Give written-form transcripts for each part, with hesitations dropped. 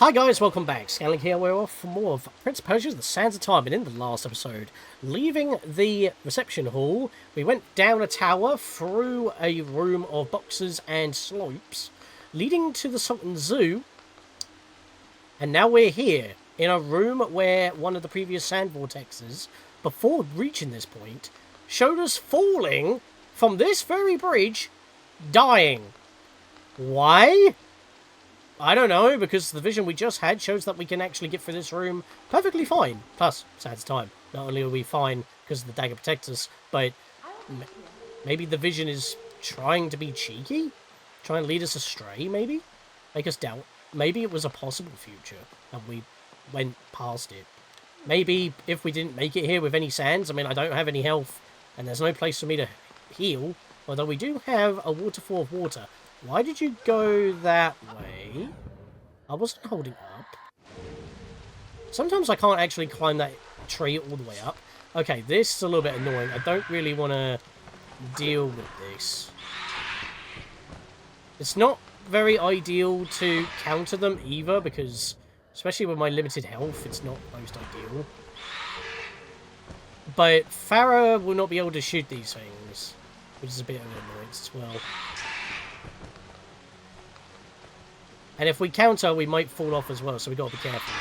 Hi guys, welcome back. Scatlink here. We're off for more of Prince of Persia: The Sands of Time. And in the last episode, leaving the reception hall, we went down a tower through a room of boxes and slopes, leading to the Sultan's Zoo. And now we're here, in a room where one of the previous sand vortexes, before reaching this point, showed us falling from this very bridge, dying. Why? I don't know, because the vision we just had shows that we can actually get through this room perfectly fine. Plus, Sad's time. Not only are we fine because the dagger protects us, but maybe the vision is trying to be cheeky? Trying to lead us astray, maybe? Make us doubt. Maybe it was a possible future, and we went past it. Maybe if we didn't make it here with any sands, I mean, I don't have any health, and there's no place for me to heal, although we do have a waterfall of water. Why did you go that way? I wasn't holding up. Sometimes I can't actually climb that tree all the way up. Okay, this is a little bit annoying. I don't really want to deal with this. It's not very ideal to counter them either, because, especially with my limited health, it's not most ideal. But Farah will not be able to shoot these things, which is a bit of an annoyance as well. And if we counter, we might fall off as well, so we've got to be careful.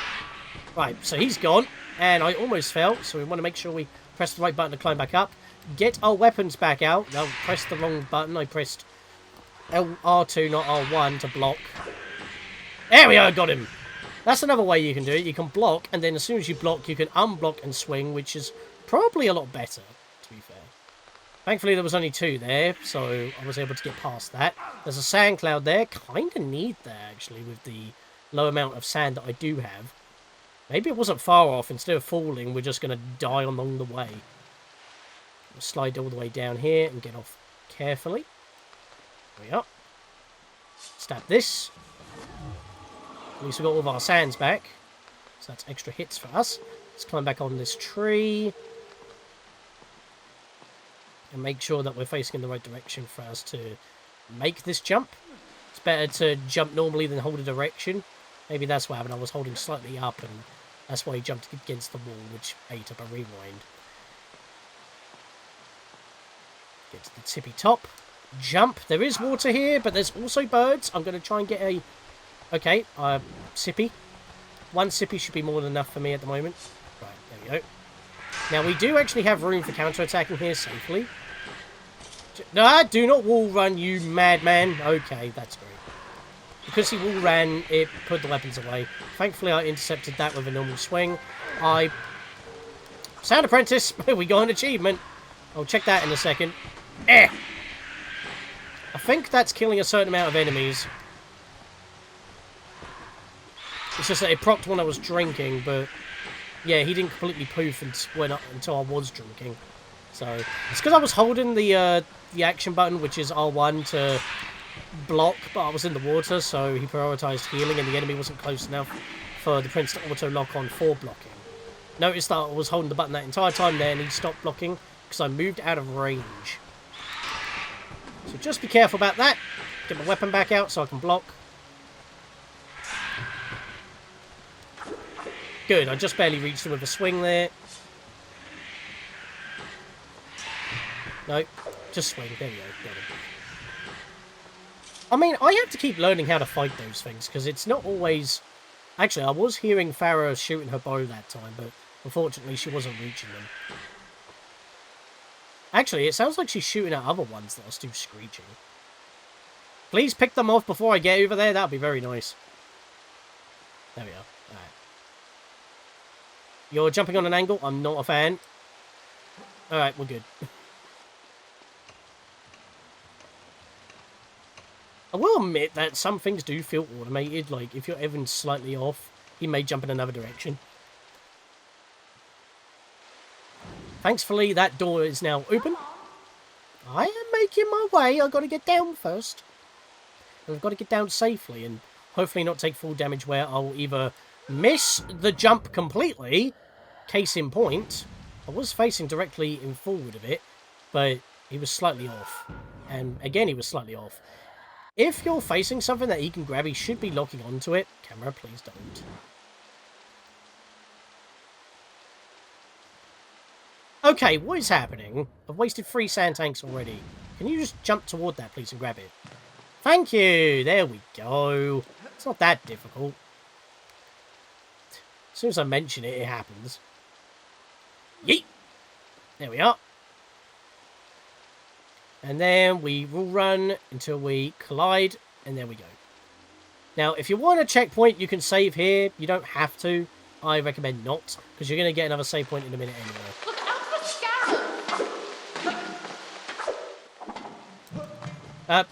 Right, so he's gone, and I almost fell, so we want to make sure we press the right button to climb back up. Get our weapons back out. No, press the wrong button. I pressed R2, not R1, to block. There we go, got him! That's another way you can do it. You can block, and then as soon as you block, you can unblock and swing, which is probably a lot better, to be fair. Thankfully, there was only two there, so I was able to get past that. There's a sand cloud there. Kind of need that, actually, with the low amount of sand that I do have. Maybe it wasn't far off. Instead of falling, we're just going to die along the way. We'll slide all the way down here and get off carefully. There we are. Stab this. At least we got all of our sands back. So that's extra hits for us. Let's climb back on this tree. And make sure that we're facing in the right direction for us to make this jump. It's better to jump normally than hold a direction. Maybe that's what happened. I was holding slightly up, and that's why he jumped against the wall, which ate up a rewind. Get to the tippy top. Jump. There is water here, but there's also birds. I'm going to try and get a... Okay, sippy. One sippy should be more than enough for me at the moment. Right, there we go. Now, we do actually have room for counter-attacking here safely. No, do not wall run, you madman. Okay, that's great. Because he wall ran, it put the weapons away. Thankfully, I intercepted that with a normal swing. Sound Apprentice, we got an achievement. I'll check that in a second. I think that's killing a certain amount of enemies. It's just that it procced when I was drinking, but... Yeah, he didn't completely poof until I was drinking. So, it's because I was holding the action button, which is R1, to block, but I was in the water, so he prioritized healing, and the enemy wasn't close enough for the Prince to auto-lock on for blocking. Notice that I was holding the button that entire time there, and he stopped blocking, because I moved out of range. So just be careful about that. Get my weapon back out so I can block. Good, I just barely reached him with a swing there. Nope, just swing. There we go. Got him. I mean, I have to keep learning how to fight those things, because it's not always... Actually, I was hearing Farah shooting her bow that time, but unfortunately she wasn't reaching them. Actually, it sounds like she's shooting at other ones that are still screeching. Please pick them off before I get over there. That would be very nice. There we are. Alright. You're jumping on an angle? I'm not a fan. Alright, we're good. I will admit that some things do feel automated. Like, if you're even slightly off, he may jump in another direction. Thankfully, that door is now open. I am making my way. I've got to get down first. And I've got to get down safely and hopefully not take full damage where I'll either miss the jump completely. Case in point, I was facing directly in forward of it, but he was slightly off. And again, he was slightly off. If you're facing something that he can grab, he should be locking onto it. Camera, please don't. Okay, what is happening? I've wasted 3 sand tanks already. Can you just jump toward that, please, and grab it? Thank you! There we go. It's not that difficult. As soon as I mention it, it happens. Yeet! There we are. And then we will run until we collide, and there we go. Now, if you want a checkpoint, you can save here. You don't have to. I recommend not, because you're going to get another save point in a minute anyway. Look out for Scatlink!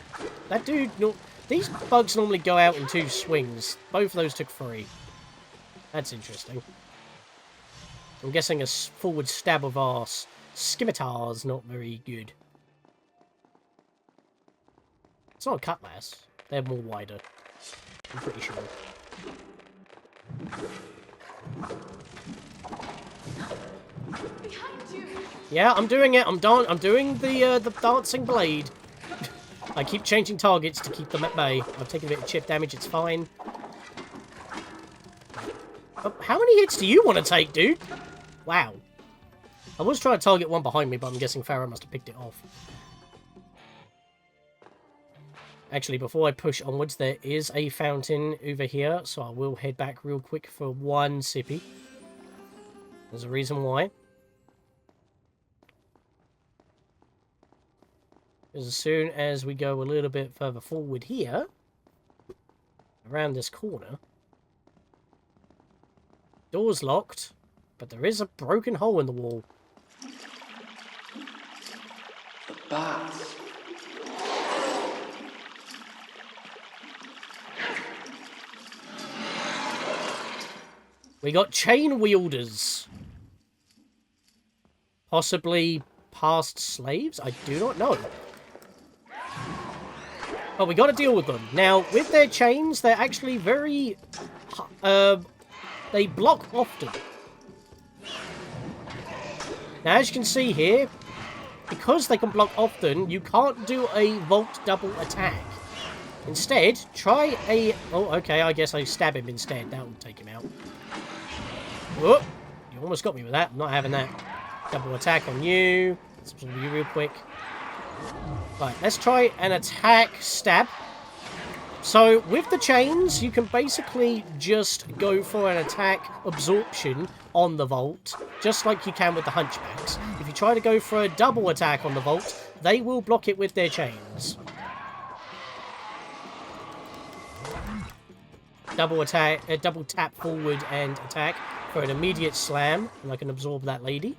That dude... No, these bugs normally go out in 2 swings. Both of those took 3. That's interesting. I'm guessing a forward stab of our scimitar's not very good. It's not a cutlass. They're more wider. I'm pretty sure. Behind you! Yeah, I'm doing it. I'm doing the dancing blade. I keep changing targets to keep them at bay. I've taken a bit of chip damage. It's fine. How many hits do you want to take, dude? Wow. I was trying to target one behind me, but I'm guessing Farah must have picked it off. Actually, before I push onwards, there is a fountain over here, so I will head back real quick for 1 sippy. There's a reason why. Because as soon as we go a little bit further forward here, around this corner, door's locked, but there is a broken hole in the wall. The bats. We got chain wielders. Possibly past slaves? I do not know. But we got to deal with them. Now, with their chains, they're actually very... they block often. Now, as you can see here, because they can block often, you can't do a vault double attack. Instead, try a... Oh, okay, I guess I stab him instead. That will take him out. Whoop! You almost got me with that. I'm not having that. Double attack on you. Let's absorb you real quick. Right, let's try an attack stab. So, with the chains, you can basically just go for an attack absorption on the vault, just like you can with the hunchbacks. If you try to go for a double attack on the vault, they will block it with their chains. Double attack, double tap forward and attack for an immediate slam, and I can absorb that lady.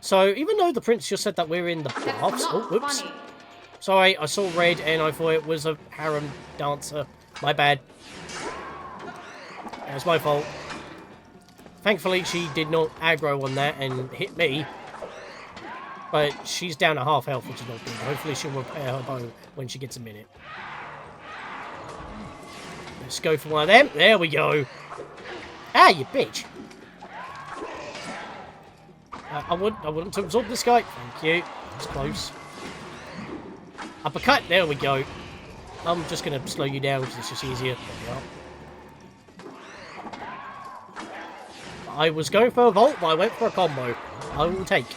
So, even though the prince just said that we're in the baths... Oh, whoops. Funny. Sorry, I saw red and I thought it was a harem dancer. My bad. That was my fault. Thankfully, she did not aggro on that and hit me. But she's down to half health, which is not good. Hopefully she'll repair her bow when she gets a minute. Let's go for one of them. There we go. Ah, you bitch. I want to absorb this guy. Thank you. It's close. Uppercut. There we go. I'm just going to slow you down because it's just easier. There we are. I was going for a vault, but I went for a combo. I will take.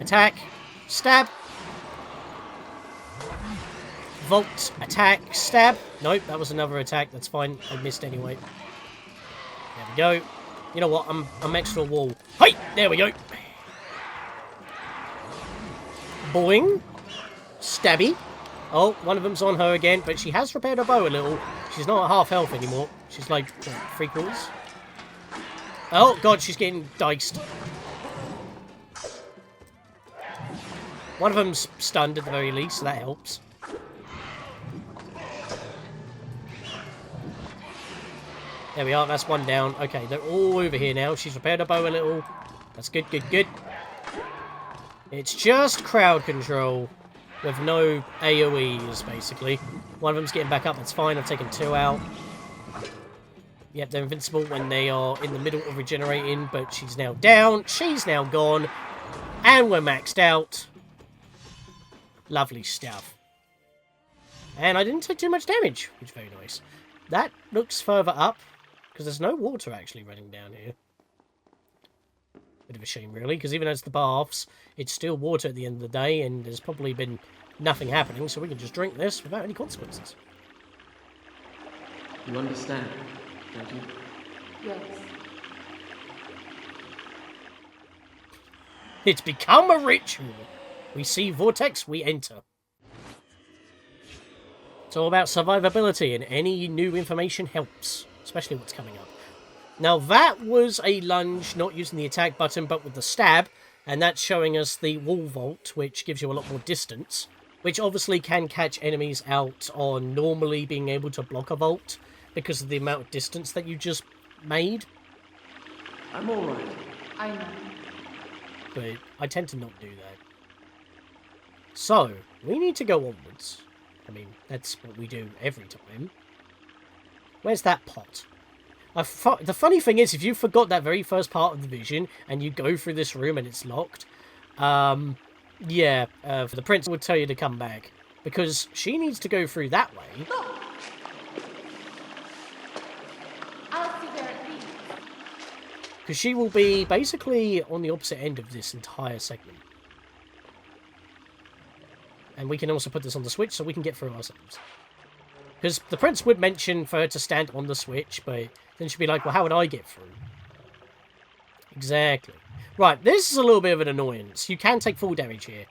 Attack. Stab. Vault. Attack. Stab. Nope, that was another attack. That's fine. I missed anyway. There we go. You know what? I'm extra wall. Hey! There we go. Boing. Stabby. Oh, one of them's on her again, but she has repaired her bow a little. She's not at half health anymore. She's like, what, 3/4? Oh, God, she's getting diced. One of them's stunned at the very least, so that helps. There we are, that's one down. Okay, they're all over here now. She's repaired her bow a little. That's good, good, good. It's just crowd control with no AoEs, basically. One of them's getting back up, that's fine. I've taken 2 out. Yep, they're invincible when they are in the middle of regenerating, but she's now down. She's now gone. And we're maxed out. Lovely stuff. And I didn't take too much damage, which is very nice. That looks further up, because there's no water actually running down here. Bit of a shame, really, because even though it's the baths, it's still water at the end of the day, and there's probably been nothing happening, so we can just drink this without any consequences. You understand, don't you? Yes. It's become a ritual. We see vortex, we enter. It's all about survivability, and any new information helps, especially what's coming up. Now, that was a lunge, not using the attack button, but with the stab, and that's showing us the wall vault, which gives you a lot more distance, which obviously can catch enemies out on normally being able to block a vault because of the amount of distance that you just made. I'm alright. I know. But I tend to not do that. So, we need to go onwards. I mean, that's what we do every time. Where's that pot? The funny thing is, if you forgot that very first part of the vision, and you go through this room and it's locked, yeah, the prince would tell you to come back. Because she needs to go through that way. I'll see where it leads. Because she will be basically on the opposite end of this entire segment. And we can also put this on the switch so we can get through ourselves. Because the prince would mention for her to stand on the switch, but then she'd be like, well, how would I get through? Exactly. Right, this is a little bit of an annoyance. You can take full damage here.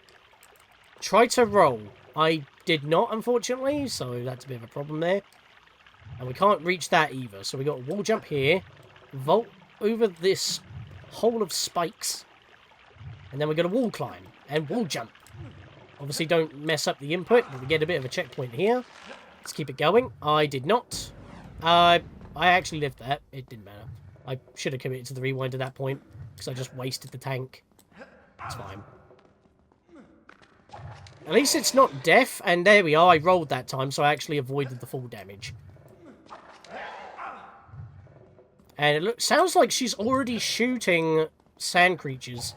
Try to roll. I did not, unfortunately, so that's a bit of a problem there. And we can't reach that either. So we got a wall jump here, vault over this hole of spikes, and then we got a wall climb and wall jump. Obviously, don't mess up the input, but we get a bit of a checkpoint here. Let's keep it going. I did not. I actually lived that. It didn't matter. I should have committed to the rewind at that point, because I just wasted the tank. It's fine. At least it's not death, and there we are. I rolled that time, so I actually avoided the full damage. And it sounds like she's already shooting sand creatures.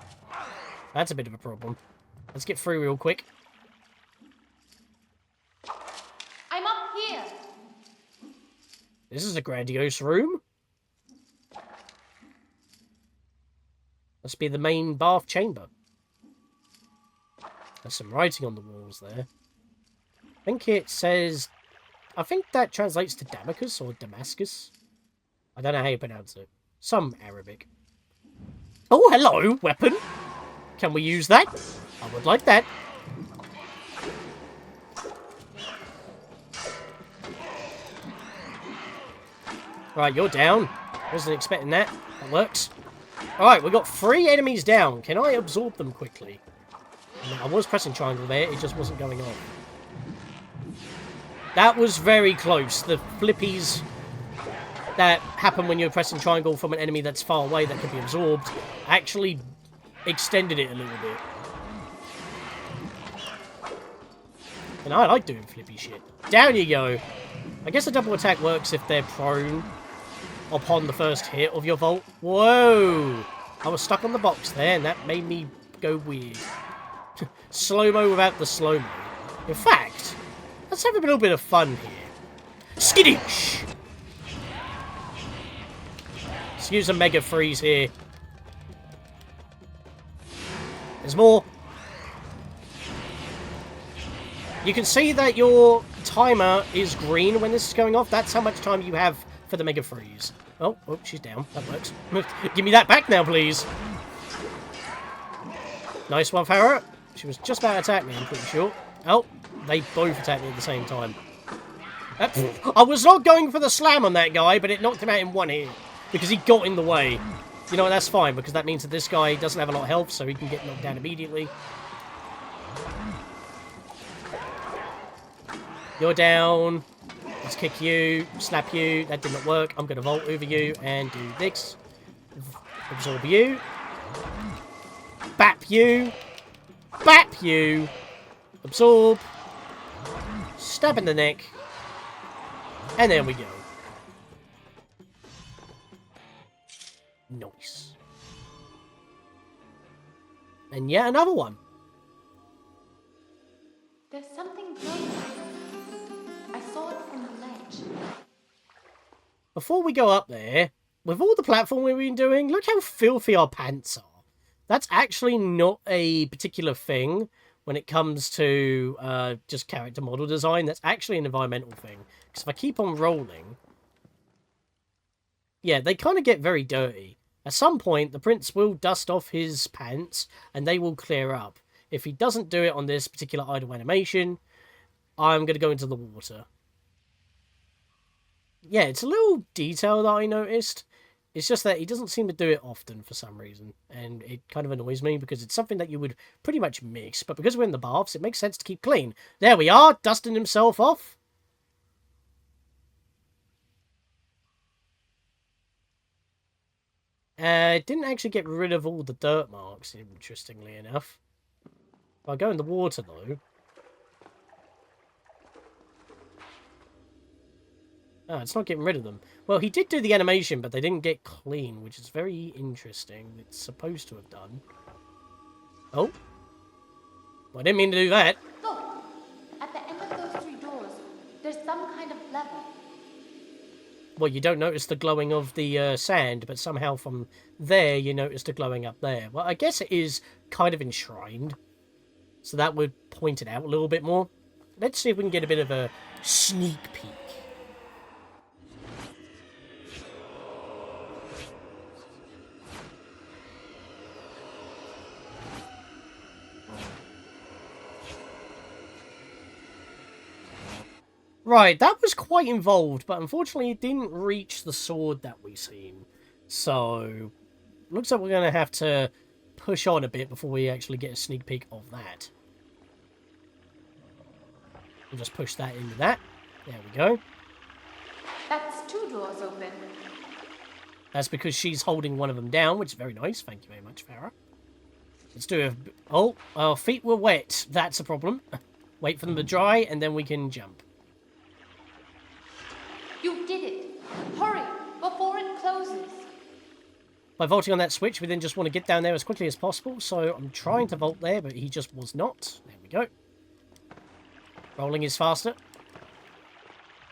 That's a bit of a problem. Let's get through real quick. I'm up here. This is a grandiose room. Must be the main bath chamber. There's some writing on the walls there. I think it says... I think that translates to Damascus or Damascus. I don't know how you pronounce it. Some Arabic. Oh, hello, weapon. Can we use that? I would like that. Right, you're down. Wasn't expecting that. That works. Alright, we've got 3 enemies down. Can I absorb them quickly? I was pressing triangle there, it just wasn't going on. That was very close. The flippies that happen when you're pressing triangle from an enemy that's far away that can be absorbed actually extended it a little bit. And I like doing flippy shit. Down you go. I guess a double attack works if they're prone upon the first hit of your vault. Whoa! I was stuck on the box there, and that made me go weird. Slow-mo without the slow-mo. In fact, let's have a little bit of fun here. Skidoosh! Let's use a Mega Freeze here. There's more. You can see that your timer is green when this is going off. That's how much time you have for the Mega Freeze. Oh, she's down. That works. Give me that back now, please. Nice one, Farrah. She was just about to attack me, I'm pretty sure. Oh, they both attacked me at the same time. I was not going for the slam on that guy, but it knocked him out in one hit. Because he got in the way. You know what, that's fine, because that means that this guy doesn't have a lot of health, so he can get knocked down immediately. You're down. Let's kick you, slap you. That did not work. I'm going to vault over you and do this. Absorb you. Bap you. Bap you. Absorb. Stab in the neck. And there we go. Nice. And yet another one. There's something glowing. before we go up there, with all the platform we've been doing, look how filthy our pants are. That's actually not a particular thing when it comes to just character model design. That's actually an environmental thing. Because if I keep on rolling... Yeah, they kind of get very dirty. At some point, the prince will dust off his pants, and they will clear up. If he doesn't do it on this particular idle animation, I'm going to go into the water. Yeah, it's a little detail that I noticed. It's just that he doesn't seem to do it often for some reason. And it kind of annoys me because it's something that you would pretty much miss. But because we're in the baths, it makes sense to keep clean. There we are, dusting himself off. It didn't actually get rid of all the dirt marks, interestingly enough. If I go in the water, though... Oh, it's not getting rid of them. Well, he did do the animation, but they didn't get clean, which is very interesting. It's supposed to have done. Oh. Well, I didn't mean to do that. Look! At the end of those 3 doors, there's some kind of lever. Well, you don't notice the glowing of the sand, but somehow from there you notice the glowing up there. Well, I guess it is kind of enshrined. So that would point it out a little bit more. Let's see if we can get a bit of a sneak peek. Right, that was quite involved, but unfortunately it didn't reach the sword that we seen. So, looks like we're going to have to push on a bit before we actually get a sneak peek of that. We'll just push that into that. There we go. That's 2 doors open. That's because she's holding one of them down, which is very nice. Thank you very much, Farah. Let's do a... Oh, our feet were wet. That's a problem. Wait for them to dry, and then we can jump. You did it! Hurry, before it closes! By vaulting on that switch, we then just want to get down there as quickly as possible, so I'm trying to vault there, but he just was not. There we go. Rolling is faster.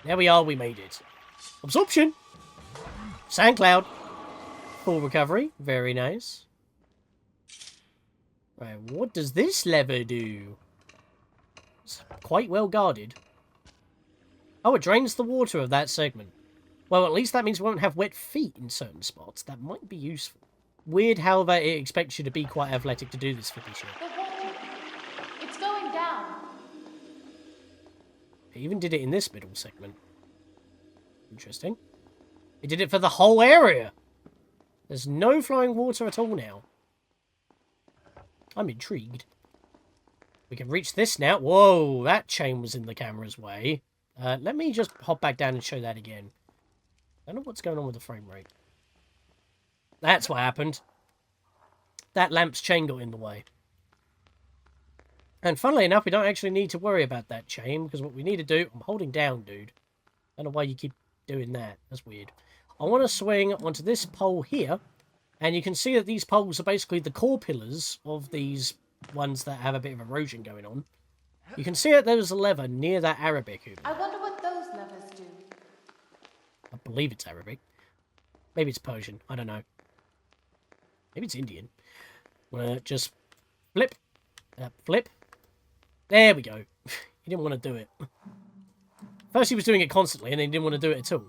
There we are, we made it. Absorption! Sand cloud. Full recovery. Very nice. Right, what does this lever do? It's quite well guarded. Oh, it drains the water of that segment. Well, at least that means we won't have wet feet in certain spots. That might be useful. Weird how that it expects you to be quite athletic to do this flippy shit. The water. It's going down. It even did it in this middle segment. Interesting. It did it for the whole area. There's no flowing water at all now. I'm intrigued. We can reach this now. Whoa, that chain was in the camera's way. Let me just hop back down and show that again. I don't know what's going on with the frame rate. That's what happened. That lamp's chain got in the way. And funnily enough, we don't actually need to worry about that chain, because what we need to do... I'm holding down, dude. I don't know why you keep doing that. That's weird. I want to swing onto this pole here, and you can see that these poles are basically the core pillars of these ones that have a bit of erosion going on. You can see that there's a lever near that Arabic. I wonder what those levers do. I believe it's Arabic. Maybe it's Persian. I don't know. Maybe it's Indian. Just flip. Flip. There we go. He didn't want to do it. First he was doing it constantly, and then he didn't want to do it at all.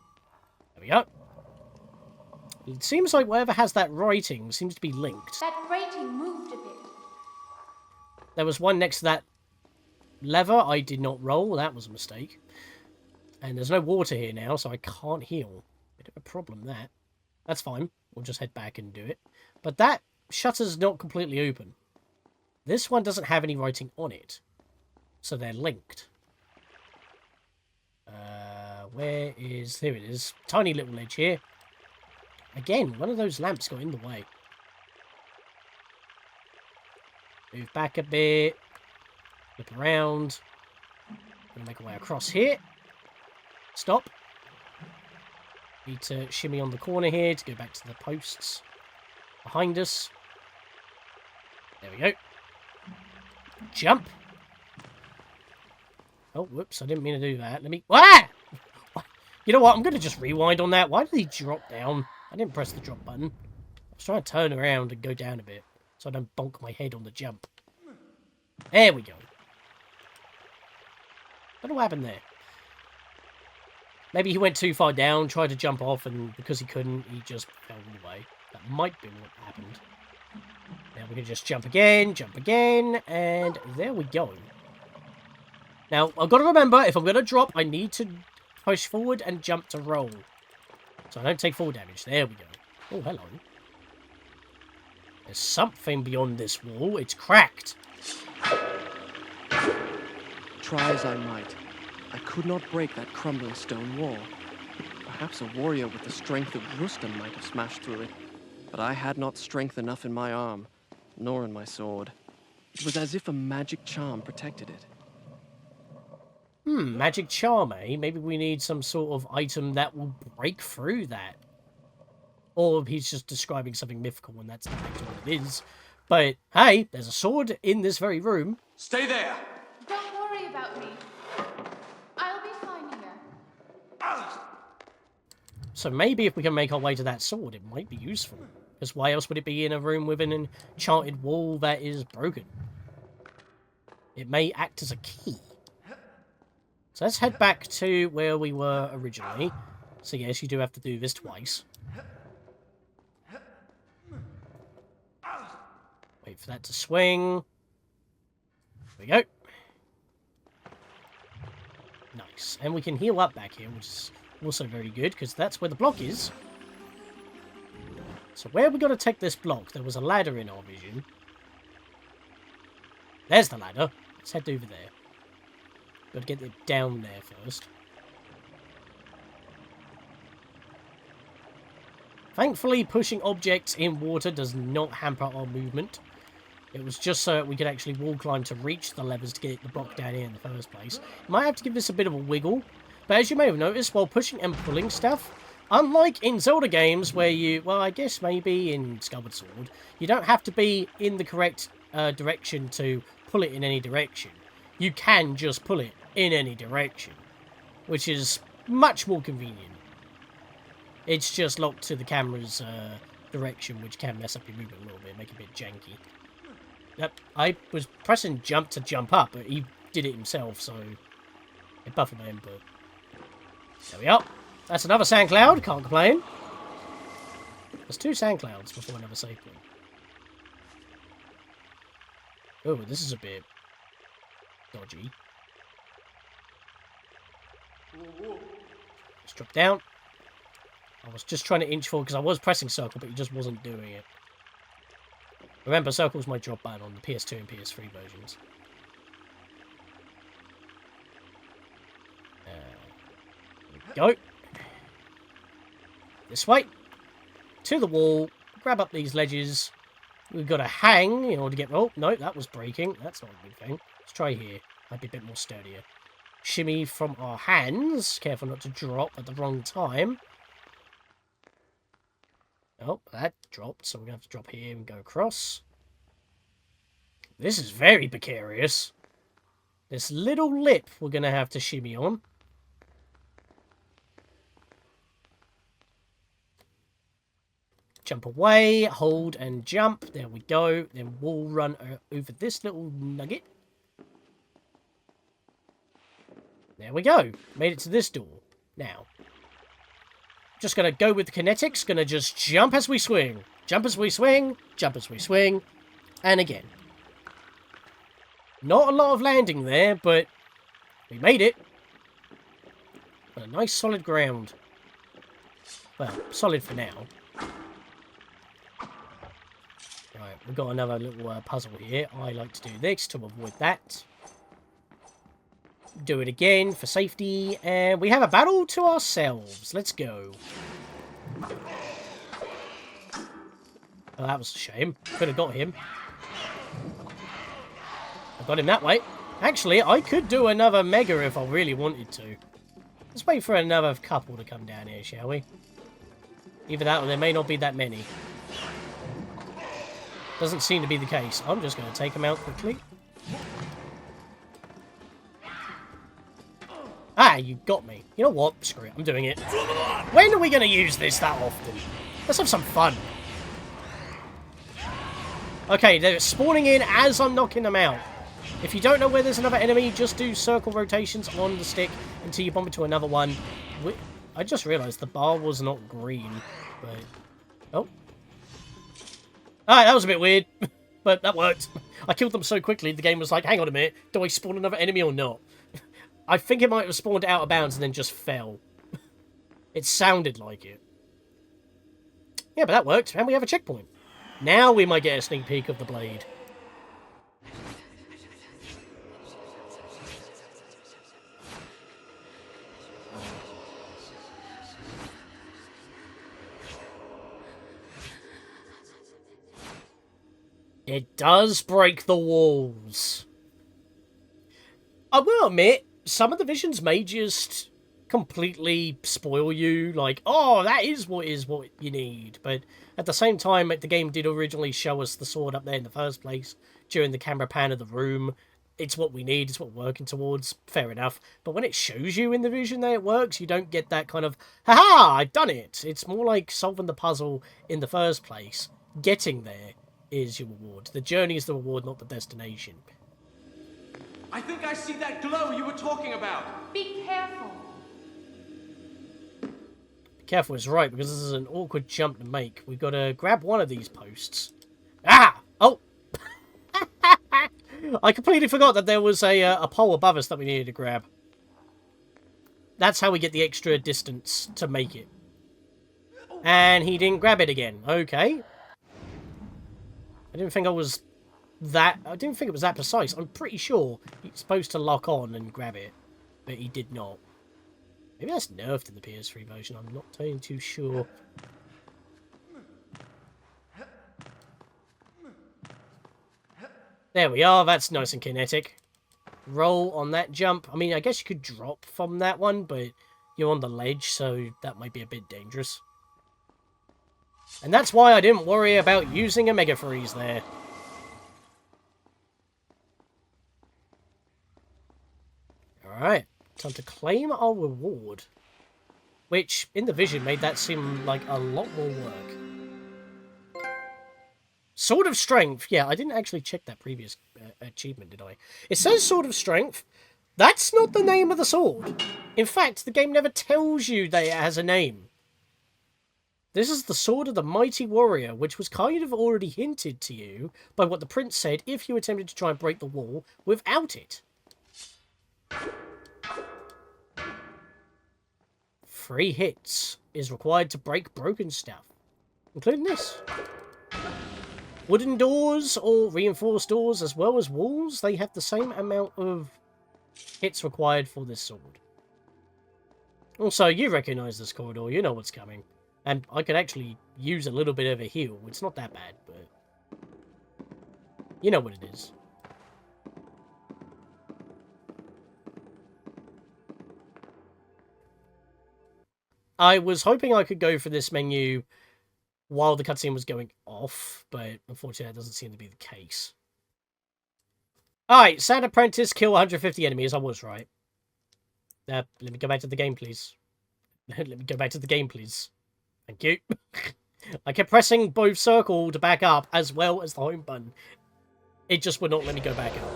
There we go. It seems like whatever has that writing seems to be linked. That grating moved a bit. There was one next to that lever. I did not roll. That was a mistake. And there's no water here now, so I can't heal. Bit of a problem, that. That's fine. We'll just head back and do it. But that shutter's not completely open. This one doesn't have any writing on it. So they're linked. Where is... Here it is. Tiny little ledge here. Again, one of those lamps got in the way. Move back a bit. Flip around. Gonna make our way across here. Stop. Need to shimmy on the corner here to go back to the posts behind us. There we go. Jump. Oh, whoops, I didn't mean to do that. Let me... Ah! You know what? I'm going to just rewind on that. Why did he drop down? I didn't press the drop button. I was trying to turn around and go down a bit so I don't bonk my head on the jump. There we go. I don't know what happened there. Maybe he went too far down, tried to jump off, and because he couldn't, he just fell away. That might be what happened. Now we can just jump again, and there we go. Now, I've got to remember, if I'm going to drop, I need to push forward and jump to roll. So I don't take full damage. There we go. Oh, hello. There's something beyond this wall. It's cracked. Try as I might, I could not break that crumbling stone wall. Perhaps a warrior with the strength of Rustam might have smashed through it, but I had not strength enough in my arm, nor in my sword. It was as if a magic charm protected it. Magic charm, eh? Maybe we need some sort of item that will break through that. Or he's just describing something mythical and that's not actually what it is. But, hey, there's a sword in this very room. Stay there! Don't worry about me. I'll be fine here. So maybe if we can make our way to that sword, it might be useful. Because why else would it be in a room with an enchanted wall that is broken? It may act as a key. So let's head back to where we were originally. So yes, you do have to do this twice. Wait for that to swing. There we go. Nice. And we can heal up back here, which is also very good, because that's where the block is. So where are we going to take this block? There was a ladder in our vision. There's the ladder. Let's head over there. Got to get it down there first. Thankfully, pushing objects in water does not hamper our movement. It was just so we could actually wall climb to reach the levers to get the block down here in the first place. Might have to give this a bit of a wiggle. But as you may have noticed, while pushing and pulling stuff, unlike in Zelda games where you, well, I guess maybe in Skyward Sword, you don't have to be in the correct direction to pull it in any direction. You can just pull it in any direction, which is much more convenient. It's just locked to the camera's direction, which can mess up your movement a little bit, make it a bit janky. Yep, I was pressing jump to jump up, but he did it himself, so it buffered my input. There we are. That's another sand cloud, can't complain. There's 2 sand clouds before another save point. Oh, this is a bit dodgy. Let's drop down. I was just trying to inch forward because I was pressing circle, but he just wasn't doing it. Remember, circle was my drop button on the PS2 and PS3 versions. There we go. This way. To the wall. Grab up these ledges. We've got to hang in order to get... Oh, no, that was breaking. That's not a good thing. Let's try here. Might be a bit more sturdier. Shimmy from our hands. Careful not to drop at the wrong time. Oh, that dropped, so we're going to have to drop here and go across. This is very precarious. This little lip we're going to have to shimmy on. Jump away, hold and jump. There we go. Then we'll run over this little nugget. There we go. Made it to this door. Now, just going to go with the kinetics. Going to just jump as we swing. Jump as we swing. Jump as we swing. And again. Not a lot of landing there, but we made it. On a nice solid ground. Well, solid for now. Right, we've got another little puzzle here. I like to do this to avoid that. Do it again for safety. And we have a battle to ourselves. Let's go. Oh, that was a shame. Could have got him. I got him that way. Actually, I could do another mega if I really wanted to. Let's wait for another couple to come down here, shall we? Either that or there may not be that many. Doesn't seem to be the case. I'm just going to take them out quickly. Ah, Ah, you got me. You know what? Screw it. I'm doing it. When are we going to use this that often? Let's have some fun. Okay, they're spawning in as I'm knocking them out. If you don't know where there's another enemy, just do circle rotations on the stick until you bump into another one. I just realised the bar was not green, but... Oh. Alright, that was a bit weird, but that worked. I killed them so quickly, the game was like, hang on a minute, do I spawn another enemy or not? I think it might have spawned out of bounds and then just fell. It sounded like it. Yeah, but that worked, and we have a checkpoint. Now we might get a sneak peek of the blade. It does break the walls. I will admit, some of the visions may just completely spoil you. Like, oh, that is what you need. But at the same time, the game did originally show us the sword up there in the first place during the camera pan of the room. It's what we need. It's what we're working towards. Fair enough. But when it shows you in the vision that it works, you don't get that kind of, haha, I've done it. It's more like solving the puzzle in the first place. Getting there is your reward. The journey is the reward, not the destination. I think I see that glow you were talking about. Be careful. Be careful is right, because this is an awkward jump to make. We've got to grab one of these posts. Ah! Oh! I completely forgot that there was a pole above us that we needed to grab. That's how we get the extra distance to make it. And he didn't grab it again. Okay. I didn't think it was that precise. I'm pretty sure he's supposed to lock on and grab it, but he did not. Maybe that's nerfed in the PS3 version. I'm not too sure. There we are. That's nice and kinetic. Roll on that jump. I mean, I guess you could drop from that one, but you're on the ledge, so that might be a bit dangerous. And that's why I didn't worry about using a Mega Freeze there. Alright, time to claim our reward. Which, in the vision, made that seem like a lot more work. Sword of Strength. Yeah, I didn't actually check that previous achievement, did I? It says Sword of Strength. That's not the name of the sword. In fact, the game never tells you that it has a name. This is the Sword of the Mighty Warrior, which was kind of already hinted to you by what the prince said if you attempted to try and break the wall without it. 3 hits is required to break broken stuff, including this. Wooden doors or reinforced doors as well as walls, they have the same amount of hits required for this sword. Also, you recognise this corridor, you know what's coming. And I could actually use a little bit of a heal. It's not that bad, but you know what it is. I was hoping I could go for this menu while the cutscene was going off, but unfortunately that doesn't seem to be the case. Alright, Sand Apprentice, kill 150 enemies. I was right. Let me go back to the game, please. Let me go back to the game, please. Thank you. I kept pressing both circle to back up as well as the home button. It just would not let me go back up.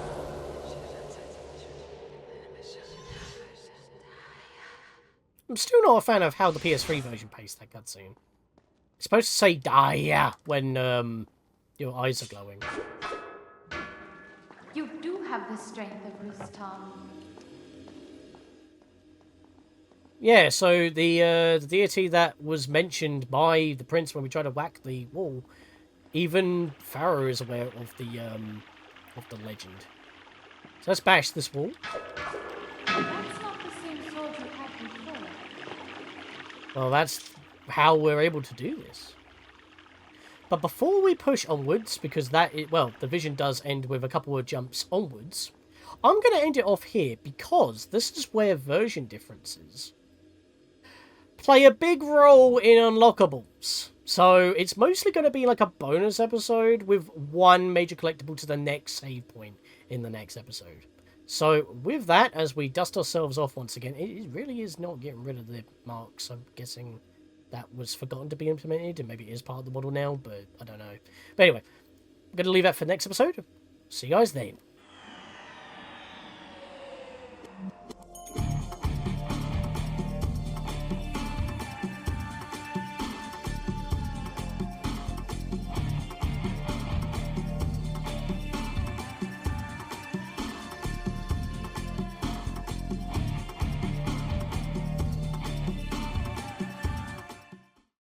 I'm still not a fan of how the PS3 version paced that cutscene. It's supposed to say "die" when your eyes are glowing. You do have the strength of Rustam. Yeah, so the deity that was mentioned by the prince when we tried to whack the wall, even Pharaoh is aware of the legend. So let's bash this wall. That's not the same sword you had before. Well, that's how we're able to do this. But before we push onwards, because the vision does end with a couple of jumps onwards, I'm going to end it off here because this is where version differences play a big role in unlockables. So it's mostly going to be like a bonus episode with one major collectible to the next save point in the next episode. So with that, as we dust ourselves off once again, it really is not getting rid of the marks. I'm guessing that was forgotten to be implemented, and maybe it is part of the model now, but I don't know. But anyway, I'm going to leave that for the next episode. See you guys then.